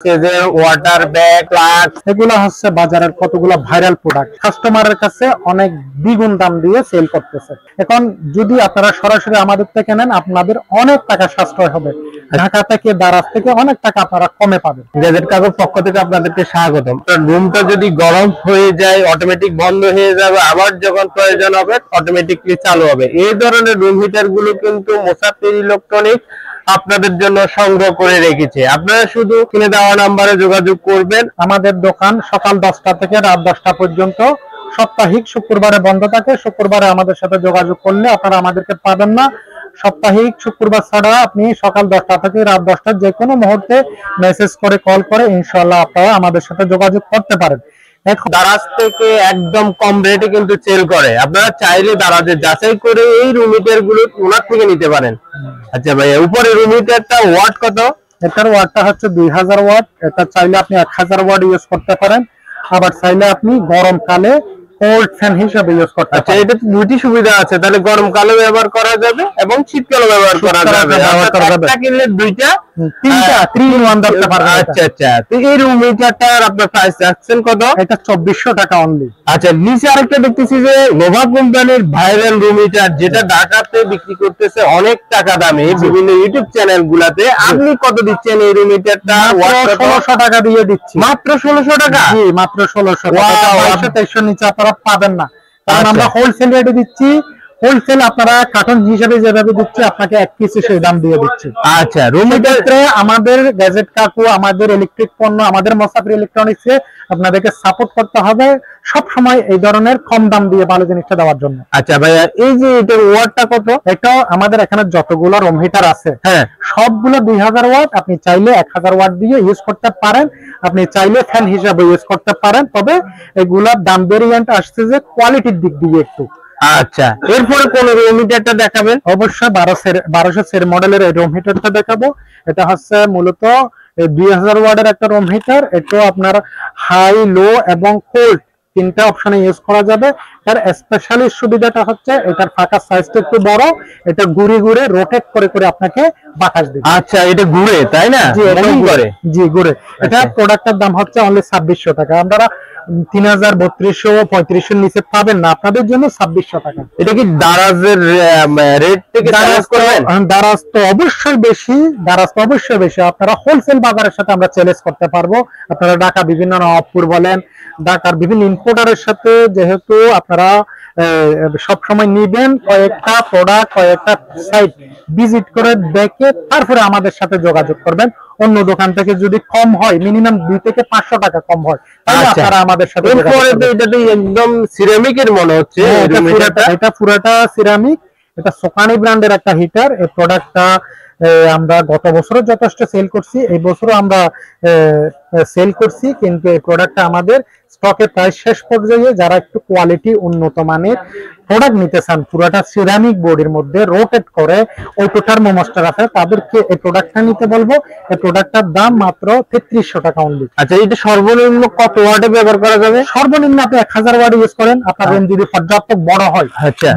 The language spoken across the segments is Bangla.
ওয়াটার ব্যাগ, ফ্লাস্ক, এগুলো হচ্ছে বাজারের কতগুলো ভাইরাল প্রোডাক্ট কাস্টমারের কাছে অনেক দ্বিগুণ দাম দিয়ে সেল করতেছে। এখন যদি আপনারা সরাসরি আমাদের থেকে নেন আপনাদের অনেক টাকা সাশ্রয় হবে। ঢাকা থেকে দারাজ থেকে অনেক টাকা আপনারা কমে পাবেন। গ্যাজেট কাকুর পক্ষ থেকে আপনাদেরকে স্বাগতম। রুমটা যদি গরম হয়ে যায় অটোমেটিক বন্ধ হয়ে যাবে, আবার যখন প্রয়োজন হবে অটোমেটিকলি চালু হবে। এই ধরনের রুম হিটার গুলো কিন্তু মোসাফির ইলেকট্রনিক্স আপনাদের জন্য সংগ্রহ করে রেখেছে। আপনারা শুধু কিনে দেওয়া নাম্বারে যোগাযোগ করবেন। আমাদের দোকান সকাল 10টা থেকে রাত 10টা পর্যন্ত, সাপ্তাহিক শুক্রবারে বন্ধ থাকে। শুক্রবারে আমাদের সাথে যোগাযোগ করলে আপনারা আমাদেরকে পাবেন না। সাপ্তাহিক শুক্রবার ছাড়া আপনি সকাল 10টা থেকে রাত 10টা যে কোনো মুহূর্তে মেসেজ করে কল করে ইনশাআল্লাহ আপনারা আমাদের সাথে যোগাযোগ করতে পারেন। দারাজ থেকে একদম কম রেটে কিন্তু সেল করে। আপনারা চাইলে দারাজে যাচাই করে এই রুম হিটার গুলো ওনার থেকে নিতে পারেন। আচ্ছা ভাইয়া, উপরে রুম হিটারটা ওয়াট কত? এটার ওয়াটটা হচ্ছে 2000 ওয়াট। এটা চাইলে আপনি 1000 ওয়াট ইউজ করতে পারেন, আবার চাইলে আপনি গরমকালে কোল্ড ফ্যান হিসেবে ইউজ করতে পারেন। আচ্ছা, এটা দুটি সুবিধা আছে, তাহলে গরমকালে ব্যবহার করা যাবে এবং শীতকালে ব্যবহার করা যাবে। একটা কিনলে দুইটা তিনটা 3 in 1 ধরতে পারবেন। আচ্ছা আচ্ছা, তো এই রুম হিটারটার আপনার প্রাইস রাখছেন কত? এটা 2400 টাকা অনলি। আচ্ছা, নিচে আরেকটা দেখতেছি যে নোভা কোম্পানির ভাইরাল রুম হিটার, যেটা ঢাকাতে বিক্রি করতেছে অনেক টাকা দামে বিভিন্ন ইউটিউব চ্যানেল গুলাতে। আপনি কত দিচ্ছেন এই রুম হিটারটা? 1600 টাকা দিয়ে দিচ্ছি। মাত্র 1600 টাকা? জি, মাত্র 1600 টাকা। 2200 নিচে আপনারা পাবেন না, কারণ আমরা হোলসেল রেটে দিচ্ছি। হোলসেল আপনারা কার্টন হিসেবে যেভাবে দিচ্ছি আপনাকে এক পিসে সেই দাম দিয়ে দিচ্ছি। আচ্ছা, রুম হিটারে আমাদের গ্যাজেট কাকু, আমাদের ইলেকট্রিক পণ্য, আমাদের মোসাফির ইলেকট্রনিক্সে আপনাদেরকে সাপোর্ট করতে হবে সব সময় এই ধরনের কম দাম দিয়ে ভালো জিনিসটা দেওয়ার জন্য। আচ্ছা ভাইয়া, এই যে এটার ওয়াটটা কত? এটা আমাদের এখানে যতগুলো রুম হিটার আছে, হ্যাঁ, সবগুলো 2000 ওয়াট। আপনি চাইলে 1000 ওয়াট দিয়ে ইউজ করতে পারেন, আপনি চাইলে ফ্যান হিসাবে ইউজ করতে পারেন। তবে এগুলার দাম ভেরিয়েন্ট আসছে যে কোয়ালিটির দিক দিয়ে একটু। আচ্ছা, এরপরে কোন রুম হিটারটা দেখাবেন? অবশ্যই 1200 সের মডেলের এই রুম হিটারটা দেখাবো। এটা হচ্ছে মূলত 2000 ওয়াটের একটা রুম হিটার। এটা আপনার হাই, লো এবং কোল্ড তিনটা অপশনে ইউজ করা যাবে। এর স্পেশালি সুবিধাটা হচ্ছে এটার ফাঁকা সাইজটা একটু বড়, এটা ঘুরে ঘুরে রোটেট করে করে আপনাকে বাতাস দিবে। আচ্ছা, এটা ঘুরে, তাই না? জি, এটা ঘুরে। জি, ঘুরে। এটা প্রোডাক্টের দাম হচ্ছে অনলি 2600 টাকা। আপনারা 3000, 3200, 3500 নিচে পাবেন না, আপনাদের জন্য 2600 টাকা। এটা কি দারাজের রেট থেকে চ্যালেঞ্জ করবেন? দারাজ তো অবশ্যই বেশি, দারাজ তো অবশ্যই বেশি। আপনারা হোলসেল বাজারের সাথে আমরা চ্যালেঞ্জ করতে পারবো। আপনারা ঢাকা বিভিন্ন নবাবপুর বলেন, ঢাকার বিভিন্ন ইম্পোর্টারের সাথে যেহেতু আপনারা সব সময় নিবেন, কয়েকটা প্রোডাক্ট, কয়েকটা সাইট ভিজিট করে দেখে তারপরে আমাদের সাথে যোগাযোগ করবেন। অন্য দোকান থেকে যদি কম হয়, মিনিমাম 2 থেকে 500 টাকা কম হয়, তাহলে আপনারা আমাদের সাথে যোগাযোগ করবেন। এটা তো একদম সিরামিকের মনে হচ্ছে। এটা পুরোটা সিরামিক। এটা সোকানি ব্র্যান্ডের একটা হিটার। এই প্রোডাক্টটা আমরা গত বছরও যথেষ্ট সেল করছি, এই বছরও আমরা সেল করছি, কিন্তু এই প্রোডাক্টটা আমাদের স্টকে প্রায় শেষ পর্যায়ে। যারা একটু কোয়ালিটি উন্নত মানের প্রোডাক্ট নিতে চান, পুরোটা সিরামিক বডির মধ্যে রোটেট করে অটো থার্মোস্টার আছে, তাদেরকে এই প্রোডাক্টটা নিতে বলবো। এই প্রোডাক্টটার দাম মাত্র 3300 টাকা অনলি। আচ্ছা, এটা সর্বনিম্ন কত ওয়াটে ব্যবহার করা যাবে? সর্বনিম্ন আপনি 1000 ওয়াট ইউজ করেন। আপনার রুম যদি পর্যাপ্ত বড় হয়,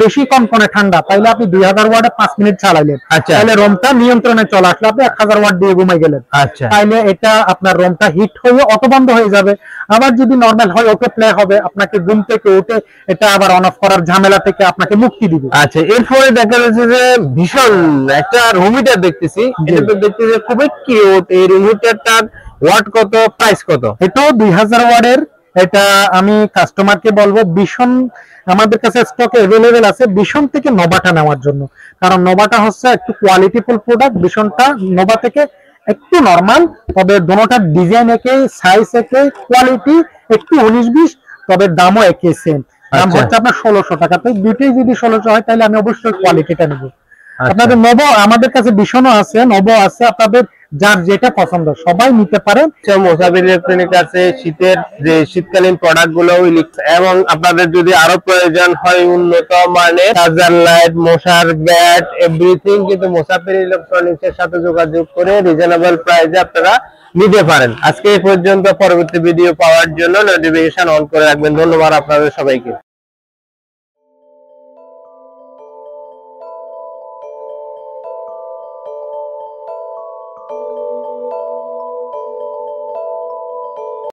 বেশি কনকনে ঠান্ডা, তাইলে আপনি 2000 ওয়াটে 5 মিনিট চালাইলেন, তাহলে রুমটা নিয়ন্ত্রণে চলে আসলে আপনি 1000 ওয়াট দিয়ে ঘুমাই গেলেন, তাইলে এটা আপনার রুমটা হিট হয়ে অটো বন্ধ হয়ে যাবে। আবার যদি নরমাল হয় অটো প্লে হবে, আপনাকে ঘুম থেকে উঠে এটা আবার অন অফ করার ঝামেলা থেকে আপনাকে মুক্তি দিবে। আচ্ছা, এরপরে দেখা যাচ্ছে যে ভীষণ একটা রুম হিটার দেখতেছি, এটা তো দেখতেছি খুবই কিউট। এই রুম হিটারটার ওয়াট কত, প্রাইস কত? এটাও 2000 ওয়াটের। এটা আমি কাস্টমারকে বলবো ভীষণ আমাদের কাছে স্টকে अवेलेबल আছে ভীষণ থেকে নোভাটা নেওয়ার জন্য, কারণ নোভাটা হচ্ছে একটু কোয়ালিটিফুল প্রোডাক্ট। ভীষণটা নোভা থেকে একটু নরমাল, তবে দুটোটার ডিজাইন একই, সাইজ একই, কোয়ালিটি একটু 19-20, তবে দামও একই সেম। দাম হচ্ছে আপনার 1600 টাকা। তাই দুটোই যদি 1600 হয় তাহলে আমি অবশ্যই কোয়ালিটিটা নেব। আপনাদের নবো আমাদের কাছে ভীষণও আছে, নবো আছে, আপনাদের যার যেটা পছন্দ সবাই নিতে পারেন। মোসাফির ইলেকট্রনিক আছে শীতের যে শীতকালীন প্রোডাক্ট গুলো, এবং আপনাদের যদি আরো প্রয়োজন হয় উন্নত মানের চার্জার লাইট, মশার ব্যাট, এভরিথিং কিন্তু মোসাফির ইলেকট্রনিক্স এর সাথে যোগাযোগ করে রিজনেবল প্রাইসে আপনারা নিতে পারেন। আজকে এই পর্যন্ত। পরবর্তী ভিডিও পাওয়ার জন্য নোটিফিকেশন অন করে রাখবেন। ধন্যবাদ আপনাদের সবাইকে।